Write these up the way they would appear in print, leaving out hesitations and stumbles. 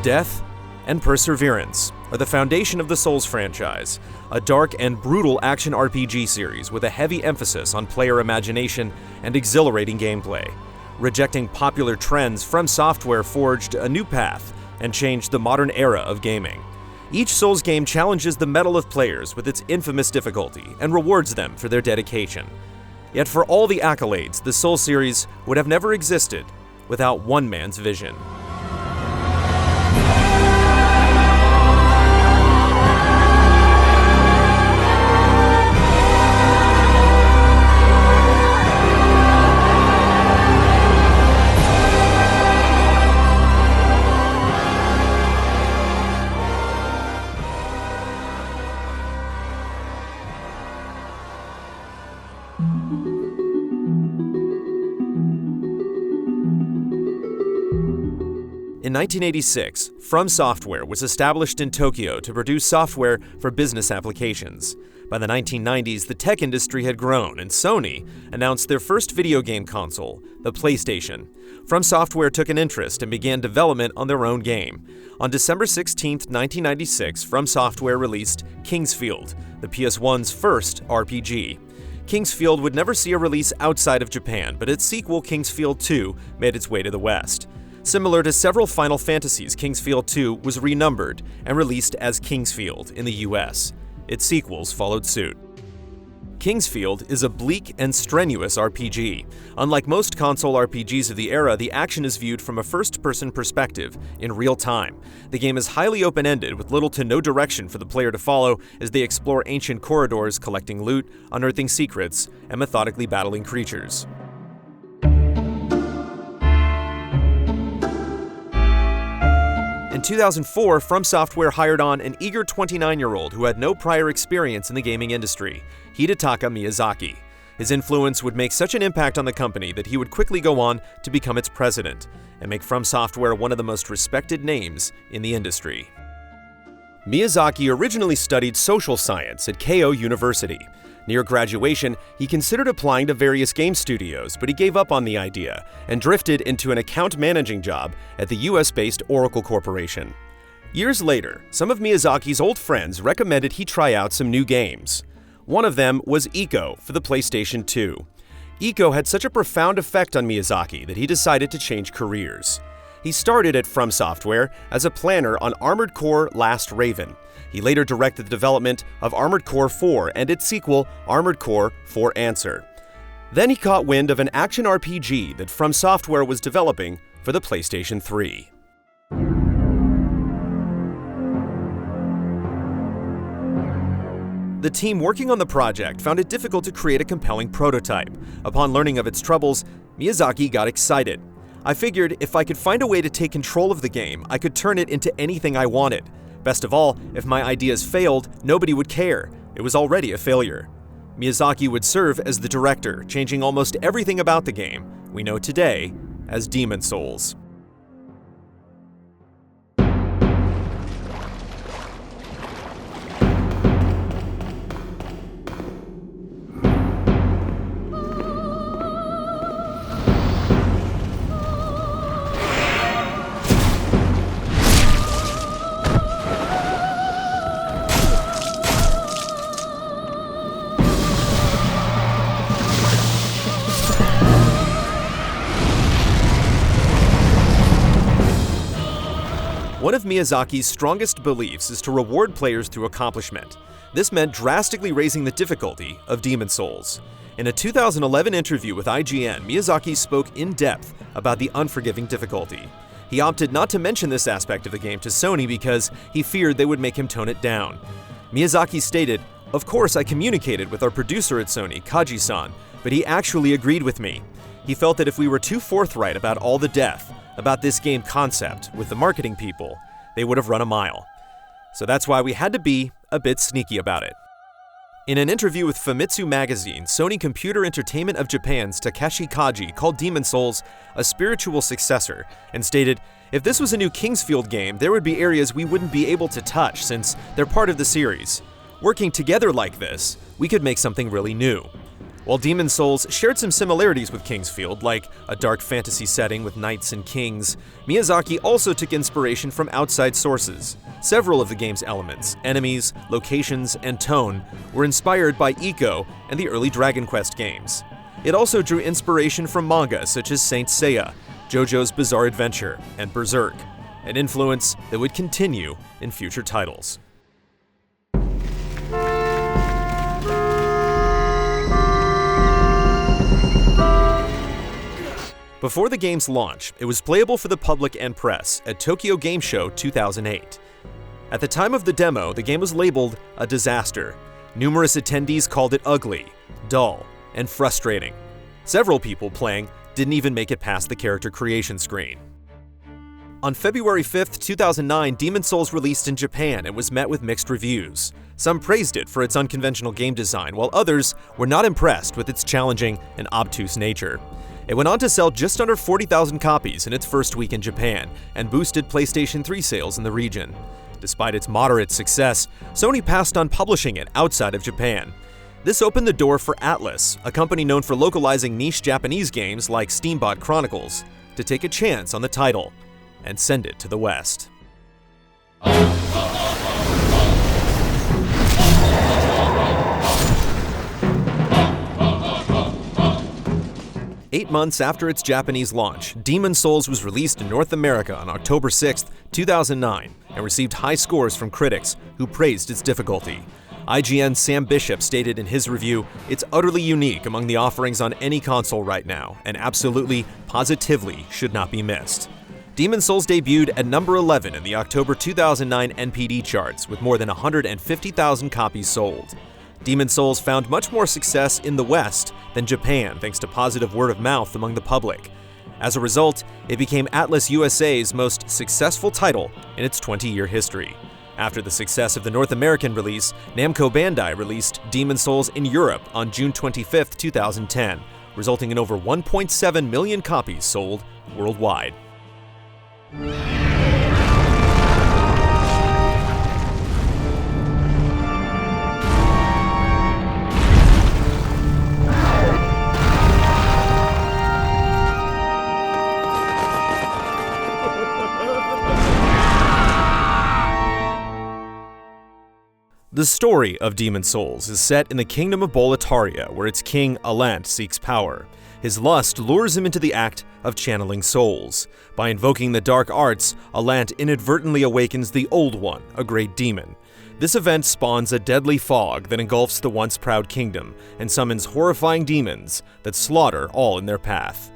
Death and perseverance are the foundation of the Souls franchise, a dark and brutal action RPG series with a heavy emphasis on player imagination and exhilarating gameplay. Rejecting popular trends, From Software forged a new path and changed the modern era of gaming. Each Souls game challenges the mettle of players with its infamous difficulty and rewards them for their dedication. Yet for all the accolades, the Souls series would have never existed without one man's vision. In 1986, From Software was established in Tokyo to produce software for business applications. By the 1990s, the tech industry had grown, and Sony announced their first video game console, the PlayStation. From Software took an interest and began development on their own game. On December 16, 1996, From Software released Kingsfield, the PS1's first RPG. Kingsfield would never see a release outside of Japan, but its sequel, Kingsfield 2, made its way to the West. Similar to several Final Fantasies, Kingsfield 2 was renumbered and released as Kingsfield in the US. Its sequels followed suit. Kingsfield is a bleak and strenuous RPG. Unlike most console RPGs of the era, the action is viewed from a first-person perspective in real time. The game is highly open-ended, with little to no direction for the player to follow as they explore ancient corridors, collecting loot, unearthing secrets, and methodically battling creatures. In 2004, From Software hired on an eager 29-year-old who had no prior experience in the gaming industry, Hidetaka Miyazaki. His influence would make such an impact on the company that he would quickly go on to become its president and make From Software one of the most respected names in the industry. Miyazaki originally studied social science at Keio University. Near graduation, he considered applying to various game studios, but he gave up on the idea and drifted into an account managing job at the US-based Oracle Corporation. Years later, some of Miyazaki's old friends recommended he try out some new games. One of them was Ico for the PlayStation 2. Ico had such a profound effect on Miyazaki that he decided to change careers. He started at From Software as a planner on Armored Core: Last Raven. He later directed the development of Armored Core 4 and its sequel, Armored Core 4 Answer. Then he caught wind of an action RPG that From Software was developing for the PlayStation 3. The team working on the project found it difficult to create a compelling prototype. Upon learning of its troubles, Miyazaki got excited. "I figured if I could find a way to take control of the game, I could turn it into anything I wanted. Best of all, if my ideas failed, nobody would care. It was already a failure." Miyazaki would serve as the director, changing almost everything about the game we know today as Demon Souls. One of Miyazaki's strongest beliefs is to reward players through accomplishment. This meant drastically raising the difficulty of Demon Souls. In a 2011 interview with IGN, Miyazaki spoke in depth about the unforgiving difficulty. He opted not to mention this aspect of the game to Sony because he feared they would make him tone it down. Miyazaki stated, "Of course I communicated with our producer at Sony, Kaji-san, but he actually agreed with me. He felt that if we were too forthright about all the death, about this game concept with the marketing people, they would have run a mile. So that's why we had to be a bit sneaky about it." In an interview with Famitsu magazine, Sony Computer Entertainment of Japan's Takeshi Kaji called Demon Souls a spiritual successor and stated, "If this was a new Kingsfield game, there would be areas we wouldn't be able to touch since they're part of the series. Working together like this, we could make something really new." While Demon's Souls shared some similarities with Kingsfield, like a dark fantasy setting with knights and kings, Miyazaki also took inspiration from outside sources. Several of the game's elements, enemies, locations, and tone were inspired by Ico and the early Dragon Quest games. It also drew inspiration from manga such as Saint Seiya, JoJo's Bizarre Adventure, and Berserk, an influence that would continue in future titles. Before the game's launch, it was playable for the public and press at Tokyo Game Show 2008. At the time of the demo, the game was labeled a disaster. Numerous attendees called it ugly, dull, and frustrating. Several people playing didn't even make it past the character creation screen. On February 5th, 2009, Demon's Souls released in Japan and was met with mixed reviews. Some praised it for its unconventional game design, while others were not impressed with its challenging and obtuse nature. It went on to sell just under 40,000 copies in its first week in Japan and boosted PlayStation 3 sales in the region. Despite its moderate success, Sony passed on publishing it outside of Japan. This opened the door for Atlus, a company known for localizing niche Japanese games like Steambot Chronicles, to take a chance on the title and send it to the West. 8 months after its Japanese launch, Demon's Souls was released in North America on October 6, 2009, and received high scores from critics who praised its difficulty. IGN's Sam Bishop stated in his review, "It's utterly unique among the offerings on any console right now, and absolutely, positively should not be missed." Demon's Souls debuted at number 11 in the October 2009 NPD charts with more than 150,000 copies sold. Demon's Souls found much more success in the West than Japan thanks to positive word of mouth among the public. As a result, it became Atlus USA's most successful title in its 20-year history. After the success of the North American release, Namco Bandai released Demon's Souls in Europe on June 25, 2010, resulting in over 1.7 million copies sold worldwide. The story of Demon's Souls is set in the kingdom of Boletaria, where its king, Alant, seeks power. His lust lures him into the act of channeling souls. By invoking the dark arts, Alant inadvertently awakens the Old One, a great demon. This event spawns a deadly fog that engulfs the once proud kingdom and summons horrifying demons that slaughter all in their path.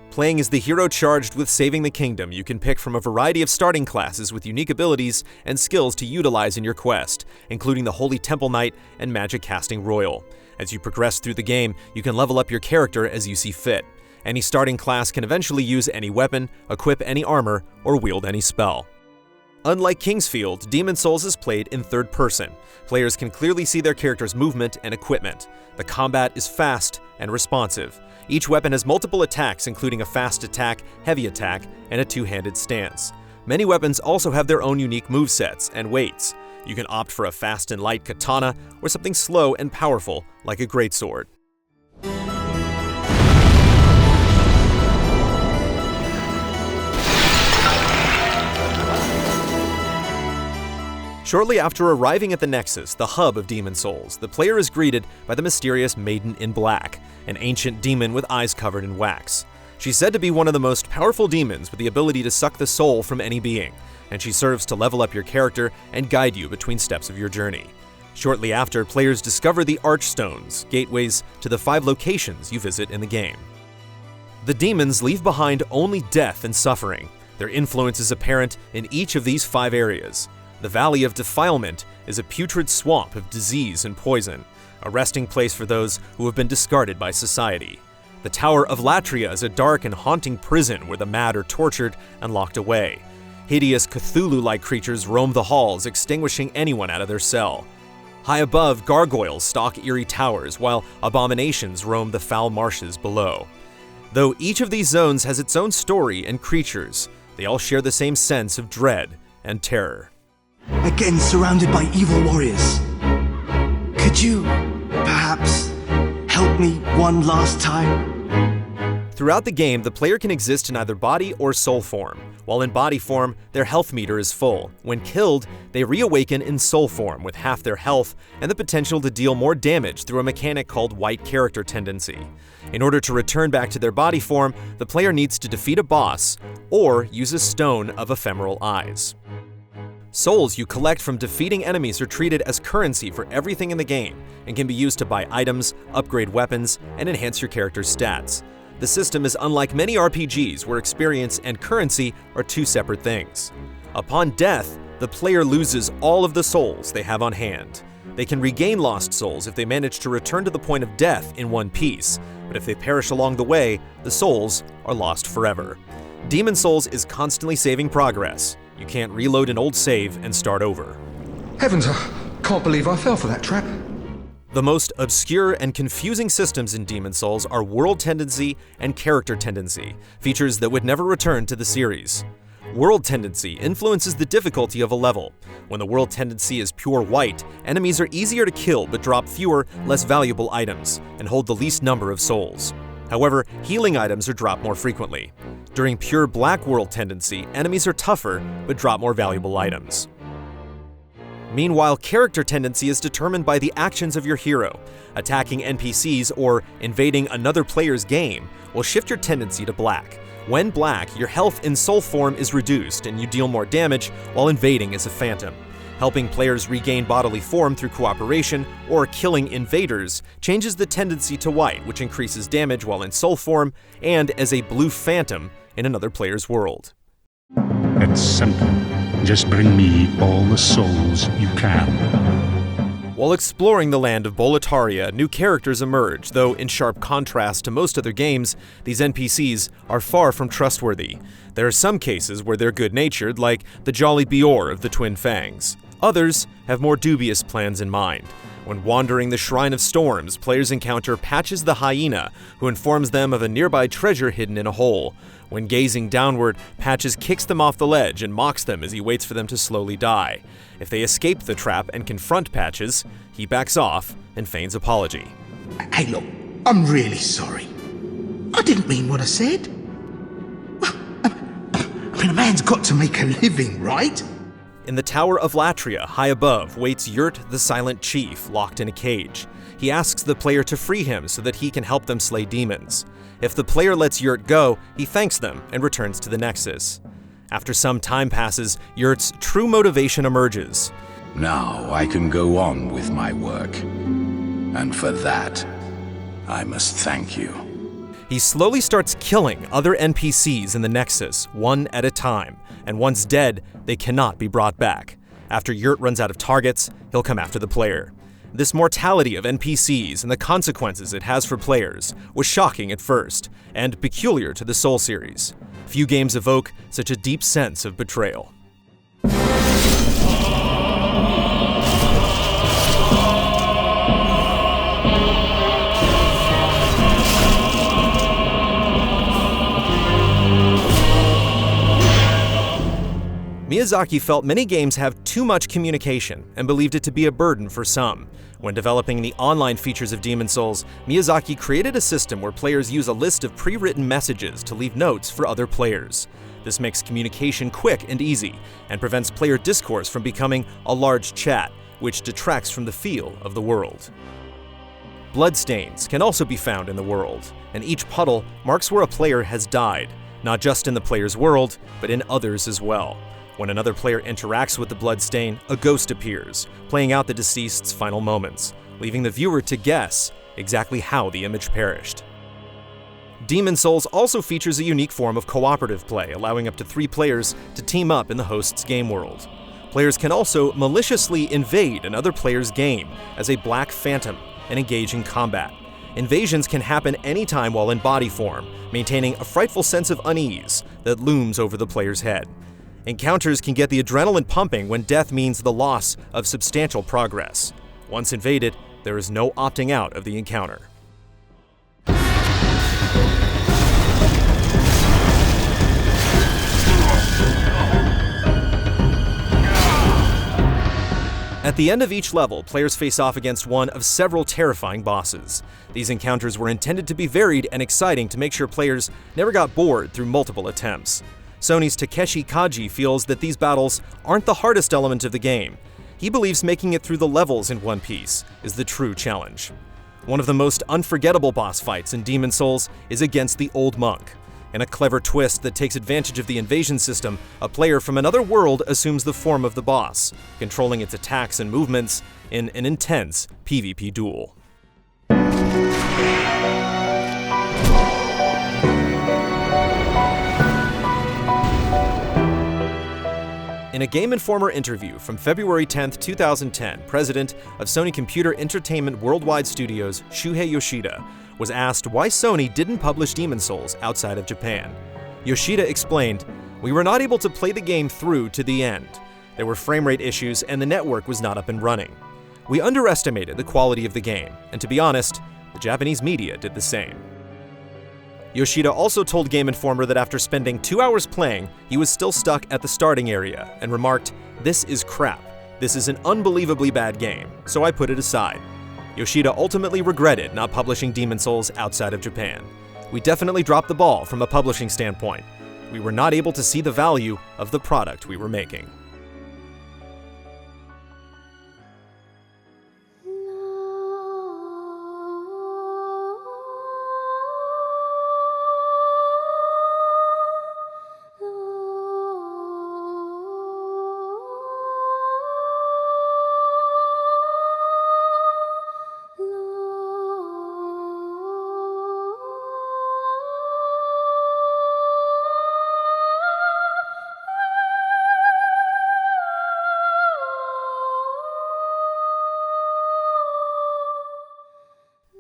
Playing as the hero charged with saving the kingdom, you can pick from a variety of starting classes with unique abilities and skills to utilize in your quest, including the Holy Temple Knight and Magic Casting Royal. As you progress through the game, you can level up your character as you see fit. Any starting class can eventually use any weapon, equip any armor, or wield any spell. Unlike Kingsfield, Demon's Souls is played in third person. Players can clearly see their character's movement and equipment. The combat is fast and responsive. Each weapon has multiple attacks, including a fast attack, heavy attack, and a two-handed stance. Many weapons also have their own unique movesets and weights. You can opt for a fast and light katana or something slow and powerful like a greatsword. Shortly after arriving at the Nexus, the hub of Demon's Souls, the player is greeted by the mysterious Maiden in Black, an ancient demon with eyes covered in wax. She's said to be one of the most powerful demons with the ability to suck the soul from any being, and she serves to level up your character and guide you between steps of your journey. Shortly after, players discover the Archstones, gateways to the 5 locations you visit in the game. The demons leave behind only death and suffering. Their influence is apparent in each of these 5 areas. The Valley of Defilement is a putrid swamp of disease and poison, a resting place for those who have been discarded by society. The Tower of Latria is a dark and haunting prison where the mad are tortured and locked away. Hideous Cthulhu-like creatures roam the halls, extinguishing anyone out of their cell. High above, gargoyles stalk eerie towers, while abominations roam the foul marshes below. Though each of these zones has its own story and creatures, they all share the same sense of dread and terror. Again surrounded by evil warriors. Could you, perhaps, help forgive me one last time? Throughout the game, the player can exist in either body or soul form. While in body form, their health meter is full. When killed, they reawaken in soul form with half their health and the potential to deal more damage through a mechanic called white character tendency. In order to return back to their body form, the player needs to defeat a boss or use a stone of ephemeral eyes. Souls you collect from defeating enemies are treated as currency for everything in the game and can be used to buy items, upgrade weapons, and enhance your character's stats. The system is unlike many RPGs where experience and currency are two separate things. Upon death, the player loses all of the souls they have on hand. They can regain lost souls if they manage to return to the point of death in one piece, but if they perish along the way, the souls are lost forever. Demon Souls is constantly saving progress. You can't reload an old save and start over. Heavens, I can't believe I fell for that trap. The most obscure and confusing systems in Demon Souls are World Tendency and Character Tendency, features that would never return to the series. World Tendency influences the difficulty of a level. When the World Tendency is pure white, enemies are easier to kill but drop fewer, less valuable items, and hold the least number of souls. However, healing items are dropped more frequently. During pure black World Tendency, enemies are tougher but drop more valuable items. Meanwhile, character tendency is determined by the actions of your hero. Attacking NPCs or invading another player's game will shift your tendency to black. When black, your health in soul form is reduced and you deal more damage while invading as a phantom. Helping players regain bodily form through cooperation or killing invaders changes the tendency to white, which increases damage while in soul form and as a blue phantom in another player's world. It's simple. Just bring me all the souls you can. While exploring the land of Latria, new characters emerge, though in sharp contrast to most other games, these NPCs are far from trustworthy. There are some cases where they're good-natured, like the Jolly Bior of the Twin Fangs. Others have more dubious plans in mind. When wandering the Shrine of Storms, players encounter Patches the Hyena, who informs them of a nearby treasure hidden in a hole. When gazing downward, Patches kicks them off the ledge and mocks them as he waits for them to slowly die. If they escape the trap and confront Patches, he backs off and feigns apology. Hey, look, I'm really sorry. I didn't mean what I said. Well, I mean, a man's got to make a living, right? In the Tower of Latria, high above, waits Yurt the Silent Chief, locked in a cage. He asks the player to free him so that he can help them slay demons. If the player lets Yurt go, he thanks them and returns to the Nexus. After some time passes, Yurt's true motivation emerges. Now I can go on with my work. And for that, I must thank you. He slowly starts killing other NPCs in the Nexus, one at a time, and once dead, they cannot be brought back. After Yurt runs out of targets, he'll come after the player. This mortality of NPCs and the consequences it has for players was shocking at first, and peculiar to the Soul series. Few games evoke such a deep sense of betrayal. Miyazaki felt many games have too much communication and believed it to be a burden for some. When developing the online features of Demon Souls, Miyazaki created a system where players use a list of pre-written messages to leave notes for other players. This makes communication quick and easy, and prevents player discourse from becoming a large chat, which detracts from the feel of the world. Bloodstains can also be found in the world, and each puddle marks where a player has died, not just in the player's world, but in others as well. When another player interacts with the bloodstain, a ghost appears, playing out the deceased's final moments, leaving the viewer to guess exactly how the image perished. Demon Souls also features a unique form of cooperative play, allowing up to 3 players to team up in the host's game world. Players can also maliciously invade another player's game as a black phantom and engage in combat. Invasions can happen anytime while in body form, maintaining a frightful sense of unease that looms over the player's head. Encounters can get the adrenaline pumping when death means the loss of substantial progress. Once invaded, there is no opting out of the encounter. At the end of each level, players face off against one of several terrifying bosses. These encounters were intended to be varied and exciting to make sure players never got bored through multiple attempts. Sony's Takeshi Kaji feels that these battles aren't the hardest element of the game. He believes making it through the levels in one piece is the true challenge. One of the most unforgettable boss fights in Demon's Souls is against the Old Monk. In a clever twist that takes advantage of the invasion system, a player from another world assumes the form of the boss, controlling its attacks and movements in an intense PvP duel. In a Game Informer interview from February 10, 2010, president of Sony Computer Entertainment Worldwide Studios, Shuhei Yoshida, was asked why Sony didn't publish Demon's Souls outside of Japan. Yoshida explained, "We were not able to play the game through to the end. There were frame rate issues and the network was not up and running. We underestimated the quality of the game, and to be honest, the Japanese media did the same." Yoshida also told Game Informer that after spending 2 hours playing, he was still stuck at the starting area and remarked, "This is crap. This is an unbelievably bad game, so I put it aside." Yoshida ultimately regretted not publishing Demon's Souls outside of Japan. "We definitely dropped the ball from a publishing standpoint. We were not able to see the value of the product we were making."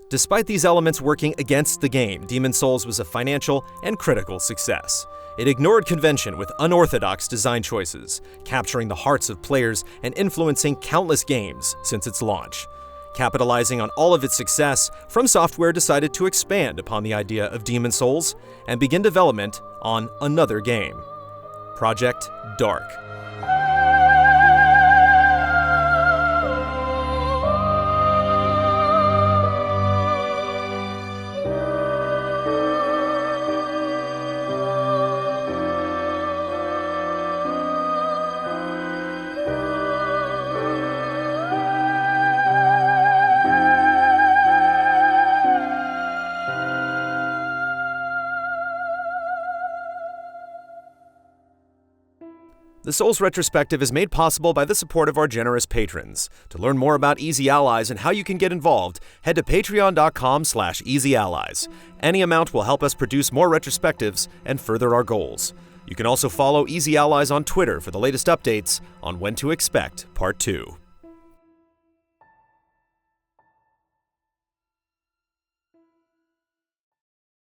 Despite these elements working against the game, Demon's Souls was a financial and critical success. It ignored convention with unorthodox design choices, capturing the hearts of players and influencing countless games since its launch. Capitalizing on all of its success, From Software decided to expand upon the idea of Demon's Souls and begin development on another game, Project Dark. The Souls Retrospective is made possible by the support of our generous patrons. To learn more about Easy Allies and how you can get involved, head to patreon.com/easyallies. Any amount will help us produce more retrospectives and further our goals. You can also follow Easy Allies on Twitter for the latest updates on when to expect Part 2.